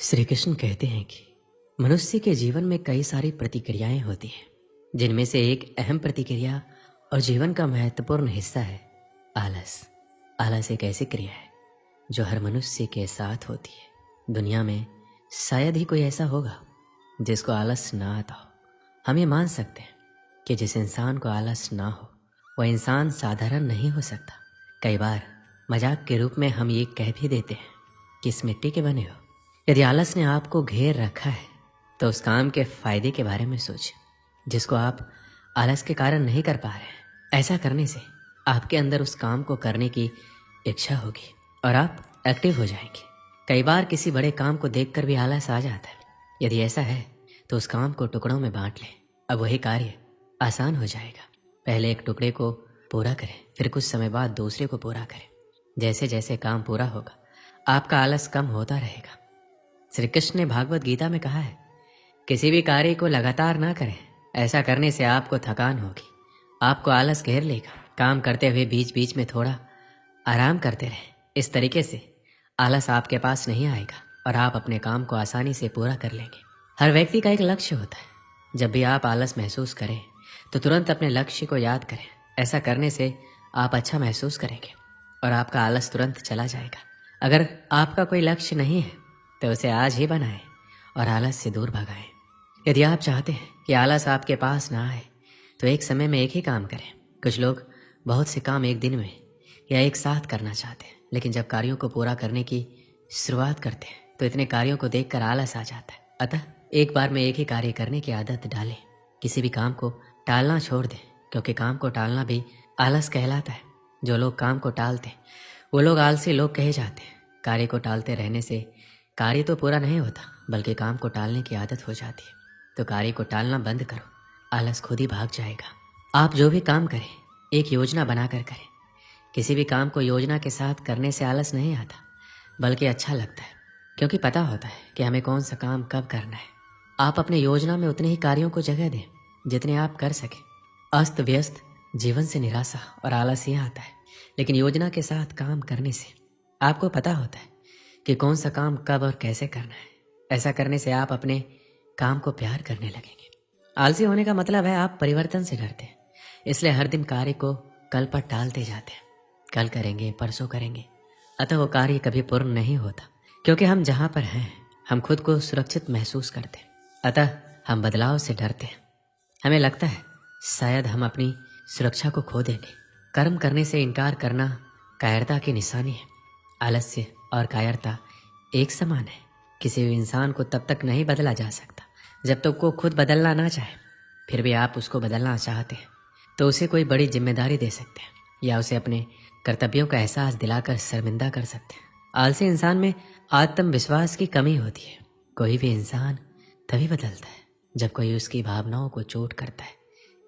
श्री कृष्ण कहते हैं कि मनुष्य के जीवन में कई सारी प्रतिक्रियाएं होती हैं, जिनमें से एक अहम प्रतिक्रिया और जीवन का महत्वपूर्ण हिस्सा है आलस। आलस एक ऐसी क्रिया है जो हर मनुष्य के साथ होती है। दुनिया में शायद ही कोई ऐसा होगा जिसको आलस ना आता हो। हम ये मान सकते हैं कि जिस इंसान को आलस ना हो वह इंसान साधारण नहीं हो सकता। कई बार मजाक के रूप में हम ये कह भी देते हैं कि इस मिट्टी के बने हो। यदि आलस ने आपको घेर रखा है तो उस काम के फायदे के बारे में सोचें जिसको आप आलस के कारण नहीं कर पा रहे हैं। ऐसा करने से आपके अंदर उस काम को करने की इच्छा होगी और आप एक्टिव हो जाएंगे। कई बार किसी बड़े काम को देखकर भी आलस आ जाता है। यदि ऐसा है तो उस काम को टुकड़ों में बांट लें। अब वही कार्य आसान हो जाएगा। पहले एक टुकड़े को पूरा करें, फिर कुछ समय बाद दूसरे को पूरा करें। जैसे जैसे काम पूरा होगा आपका आलस कम होता रहेगा। श्री कृष्ण ने भागवत गीता में कहा है, किसी भी कार्य को लगातार ना करें। ऐसा करने से आपको थकान होगी, आपको आलस घेर लेगा। काम करते हुए बीच बीच में थोड़ा आराम करते रहें। इस तरीके से आलस आपके पास नहीं आएगा और आप अपने काम को आसानी से पूरा कर लेंगे। हर व्यक्ति का एक लक्ष्य होता है। जब भी आप आलस महसूस करें तो तुरंत अपने लक्ष्य को याद करें। ऐसा करने से आप अच्छा महसूस करेंगे और आपका आलस तुरंत चला जाएगा। अगर आपका कोई लक्ष्य नहीं है तो उसे आज ही बनाएं और आलस से दूर भगाएं। यदि आप चाहते हैं कि आलस आपके पास ना आए तो एक समय में एक ही काम करें। कुछ लोग बहुत से काम एक दिन में या एक साथ करना चाहते हैं, लेकिन जब कार्यों को पूरा करने की शुरुआत करते हैं तो इतने कार्यों को देखकर आलस आ जाता है। अतः एक बार में एक ही कार्य करने की आदत डालें। किसी भी काम को टालना छोड़ दें, क्योंकि काम को टालना भी आलस कहलाता है। जो लोग काम को टालते हैं वो लोग आलसी लोग कहे जाते हैं। कार्य को टालते रहने से कार्य तो पूरा नहीं होता, बल्कि काम को टालने की आदत हो जाती है। तो कार्य को टालना बंद करो, आलस खुद ही भाग जाएगा। आप जो भी काम करें एक योजना बनाकर करें। किसी भी काम को योजना के साथ करने से आलस नहीं आता, बल्कि अच्छा लगता है, क्योंकि पता होता है कि हमें कौन सा काम कब करना है। आप अपने योजना में उतने ही कार्यों को जगह दें जितने आप कर सकें। अस्त व्यस्त जीवन से निराशा और आलस यहाँ आता है, लेकिन योजना के साथ काम करने से आपको पता होता है कि कौन सा काम कब और कैसे करना है। ऐसा करने से आप अपने काम को प्यार करने लगेंगे। आलसी होने का मतलब है आप परिवर्तन से डरते हैं, इसलिए हर दिन कार्य को कल पर टालते जाते हैं। कल करेंगे, परसों करेंगे, अतः वो कार्य कभी पूर्ण नहीं होता। क्योंकि हम जहाँ पर हैं हम खुद को सुरक्षित महसूस करते हैं, अतः हम बदलाव से डरते हैं। हमें लगता है शायद हम अपनी सुरक्षा को खो देंगे। कर्म करने से इनकार करना कायरता की निशानी है। आलस्य और कायरता एक समान है। किसी भी इंसान को तब तक नहीं बदला जा सकता जब तक वो खुद बदलना ना चाहे। फिर भी आप उसको बदलना चाहते हैं तो उसे कोई बड़ी जिम्मेदारी दे सकते हैं या उसे अपने कर्तव्यों का एहसास दिलाकर शर्मिंदा कर सकते हैं। आलसी इंसान में आत्मविश्वास की कमी होती है। कोई भी इंसान तभी बदलता है जब कोई उसकी भावनाओं को चोट करता है।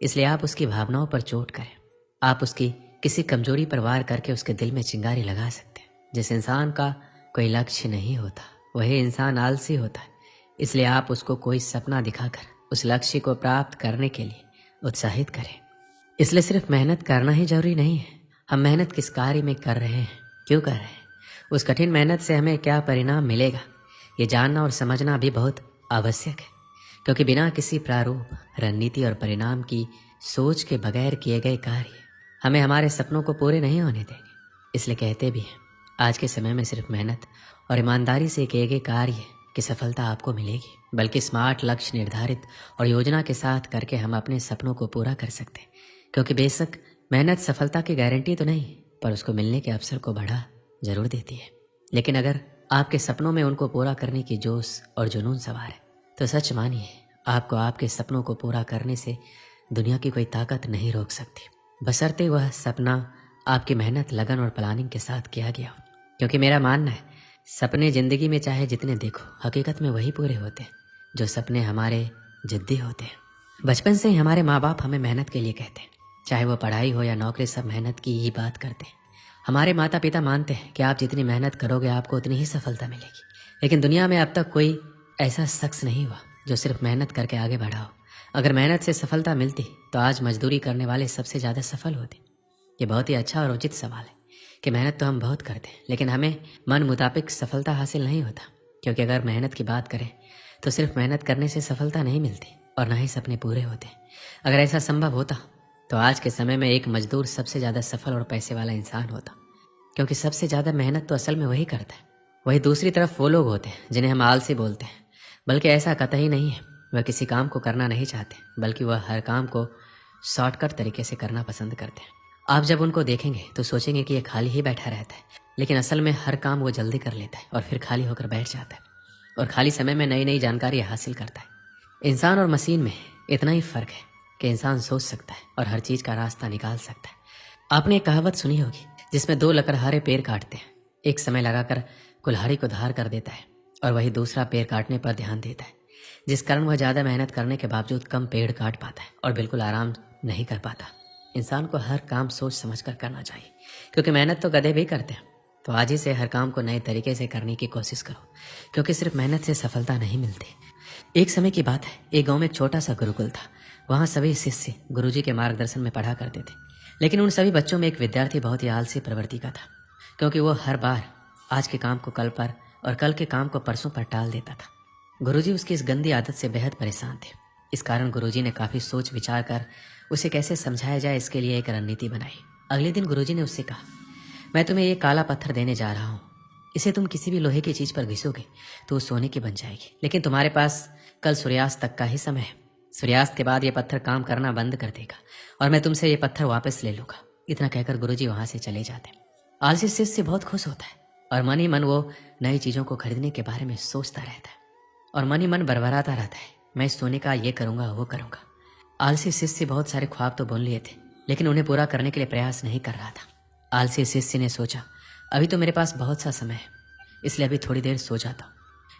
इसलिए आप उसकी भावनाओं पर चोट करें। आप उसकी किसी कमजोरी पर वार करके उसके दिल में चिंगारी लगा सकते हैं। जिस इंसान का कोई लक्ष्य नहीं होता वही इंसान आलसी होता है। इसलिए आप उसको कोई सपना दिखाकर उस लक्ष्य को प्राप्त करने के लिए उत्साहित करें। इसलिए सिर्फ मेहनत करना ही जरूरी नहीं है। हम मेहनत किस कार्य में कर रहे हैं, क्यों कर रहे हैं, उस कठिन मेहनत से हमें क्या परिणाम मिलेगा, ये जानना और समझना भी बहुत आवश्यक है। क्योंकि बिना किसी प्रारूप, रणनीति और परिणाम की सोच के बगैर किए गए कार्य हमें हमारे सपनों को पूरे नहीं होने देंगे। इसलिए कहते भी हैं, आज के समय में सिर्फ मेहनत और ईमानदारी से किए गए कार्य की सफलता आपको मिलेगी, बल्कि स्मार्ट लक्ष्य निर्धारित और योजना के साथ करके हम अपने सपनों को पूरा कर सकते हैं। क्योंकि बेशक मेहनत सफलता की गारंटी तो नहीं, पर उसको मिलने के अवसर को बढ़ा जरूर देती है। लेकिन अगर आपके सपनों में उनको पूरा करने की जोश और जुनून सवार है तो सच मानिए आपको आपके सपनों को पूरा करने से दुनिया की कोई ताकत नहीं रोक सकती, बशर्ते वह सपना आपकी मेहनत, लगन और प्लानिंग के साथ किया गया हो। क्योंकि मेरा मानना है सपने जिंदगी में चाहे जितने देखो, हकीकत में वही पूरे होते हैं जो सपने हमारे जिद्दी होते हैं। बचपन से ही हमारे माँ बाप हमें मेहनत के लिए कहते हैं, चाहे वो पढ़ाई हो या नौकरी, सब मेहनत की ही बात करते हैं। हमारे माता पिता मानते हैं कि आप जितनी मेहनत करोगे आपको उतनी ही सफलता मिलेगी। लेकिन दुनिया में अब तक कोई ऐसा शख्स नहीं हुआ जो सिर्फ मेहनत करके आगे बढ़ा हो। अगर मेहनत से सफलता मिलती तो आज मजदूरी करने वाले सबसे ज़्यादा सफल होते। ये बहुत ही अच्छा और उचित सवाल है कि मेहनत तो हम बहुत करते हैं, लेकिन हमें मन मुताबिक सफलता हासिल नहीं होता। क्योंकि अगर मेहनत की बात करें तो सिर्फ मेहनत करने से सफलता नहीं मिलती और ना ही सपने पूरे होते। अगर ऐसा संभव होता तो आज के समय में एक मजदूर सबसे ज़्यादा सफल और पैसे वाला इंसान होता, क्योंकि सबसे ज़्यादा मेहनत तो असल में वही करता है। वही दूसरी तरफ वो लोग होते हैं जिन्हें हम आलसी बोलते हैं, बल्कि ऐसा कतई नहीं है। वह किसी काम को करना नहीं चाहते, बल्कि वह हर काम को शॉर्टकट तरीके से करना पसंद करते हैं। आप जब उनको देखेंगे तो सोचेंगे कि ये खाली ही बैठा रहता है, लेकिन असल में हर काम वो जल्दी कर लेता है और फिर खाली होकर बैठ जाता है और खाली समय में नई नई जानकारी हासिल करता है। इंसान और मशीन में इतना ही फर्क है कि इंसान सोच सकता है और हर चीज़ का रास्ता निकाल सकता है। आपने एक कहावत सुनी होगी जिसमें दो लकड़हारे पेड़ काटते हैं, एक समय लगाकर कुल्हाड़ी को धार कर देता है और वही दूसरा पेड़ काटने पर ध्यान देता है, जिस कारण वह ज़्यादा मेहनत करने के बावजूद कम पेड़ काट पाता है और बिल्कुल आराम नहीं कर पाता। इंसान को हर काम सोच समझ कर करना चाहिए, क्योंकि मेहनत तो गधे भी करते हैं। तो आज ही से हर काम को नए तरीके से करने की कोशिश करो, क्योंकि सिर्फ मेहनत से सफलता नहीं मिलती। एक समय की बात है, एक गांव में एक छोटा सा गुरुकुल था। वहाँ सभी शिष्य गुरुजी के मार्गदर्शन में पढ़ा करते थे, लेकिन उन सभी बच्चों में एक विद्यार्थी बहुत ही आलसी प्रवृत्ति का था, क्योंकि वो हर बार आज के काम को कल पर और कल के काम को परसों पर टाल देता था। गुरुजी उसकी इस गंदी आदत से बेहद परेशान थे। इस कारण गुरुजी ने काफ़ी सोच विचार कर उसे कैसे समझाया जाए इसके लिए एक रणनीति बनाई। अगले दिन गुरुजी ने उससे कहा, मैं तुम्हें ये काला पत्थर देने जा रहा हूँ। इसे तुम किसी भी लोहे की चीज़ पर घिसोगे तो वो सोने की बन जाएगी, लेकिन तुम्हारे पास कल सूर्यास्त तक का ही समय है। सूर्यास्त के बाद ये पत्थर काम करना बंद कर देगा और मैं तुमसे ये पत्थर वापस ले लूँगा। इतना कहकर गुरुजी वहाँ से चले जाते। आलसी शिष्य बहुत खुश होता है और मन ही मन वो नई चीज़ों को खरीदने के बारे में सोचता रहता है और मन ही मन बरबराता रहता है, मैं इस सोने का ये करूँगा वो करूँगा। आलसी शिष्य बहुत सारे ख्वाब तो बुन लिए थे, लेकिन उन्हें पूरा करने के लिए प्रयास नहीं कर रहा था। आलसी शिष्य ने सोचा, अभी तो मेरे पास बहुत सा समय है, इसलिए अभी थोड़ी देर सो जाता हूँ।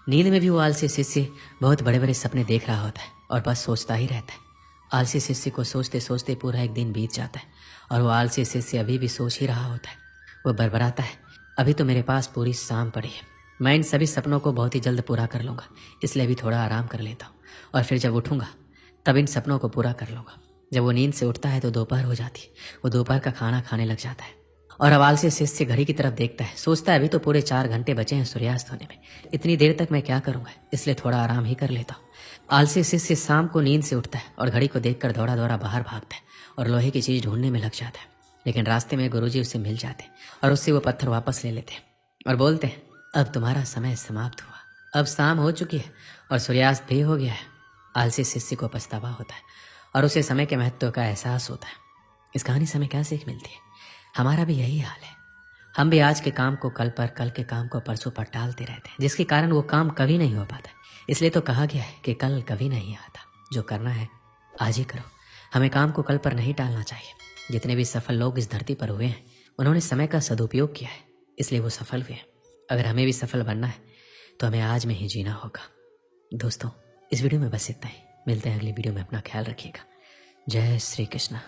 नींद में भी वो आलसी शिष्य बहुत बड़े बड़े सपने देख रहा होता है और बस सोचता ही रहता है। आलसी शिष्य को सोचते सोचते पूरा एक दिन बीत जाता है और वो आलसी शिष्य अभी भी सोच ही रहा होता है। वो बरबराता है, अभी तो मेरे पास पूरी शाम पड़ी है, मैं इन सभी सपनों को बहुत ही जल्द पूरा कर लूँगा, इसलिए अभी थोड़ा आराम कर लेता हूँ और फिर जब उठूँगा तब इन सपनों को पूरा कर लूँगा। जब वो नींद से उठता है तो दोपहर हो जाती है। वो दोपहर का खाना खाने लग जाता है और अब आलसी शिष्य घड़ी की तरफ देखता है, सोचता है अभी तो पूरे 4 घंटे बचे हैं सूर्यास्त होने में, इतनी देर तक मैं क्या करूँगा, इसलिए थोड़ा आराम ही कर लेता हूँ। आलसी शिष्य शाम को नींद से उठता है और घड़ी को देखकर दौड़ा दौड़ा बाहर भागता है और लोहे की चीज़ ढूंढने में लग जाता है। लेकिन रास्ते में गुरुजी उससे मिल जाते और उससे वो पत्थर वापस ले लेते और बोलते हैं, अब तुम्हारा समय समाप्त हुआ, अब शाम हो चुकी है और सूर्यास्त भी हो गया है। आलसी शिष्य को पछतावा होता है और उसे समय के महत्व का एहसास होता है। इस कहानी से हमें क्या सीख मिलती है? हमारा भी यही हाल है, हम भी आज के काम को कल पर, कल के काम को परसों पर टालते रहते हैं, जिसके कारण वो काम कभी नहीं हो पाता। इसलिए तो कहा गया है कि कल कभी नहीं आता, जो करना है आज ही करो। हमें काम को कल पर नहीं टालना चाहिए। जितने भी सफल लोग इस धरती पर हुए हैं उन्होंने समय का सदुपयोग किया है, इसलिए वो सफल हुए हैं। अगर हमें भी सफल बनना है तो हमें आज में ही जीना होगा। दोस्तों, इस वीडियो में बस इतना ही। मिलते हैं अगली वीडियो में। अपना ख्याल रखिएगा। जय श्री कृष्ण।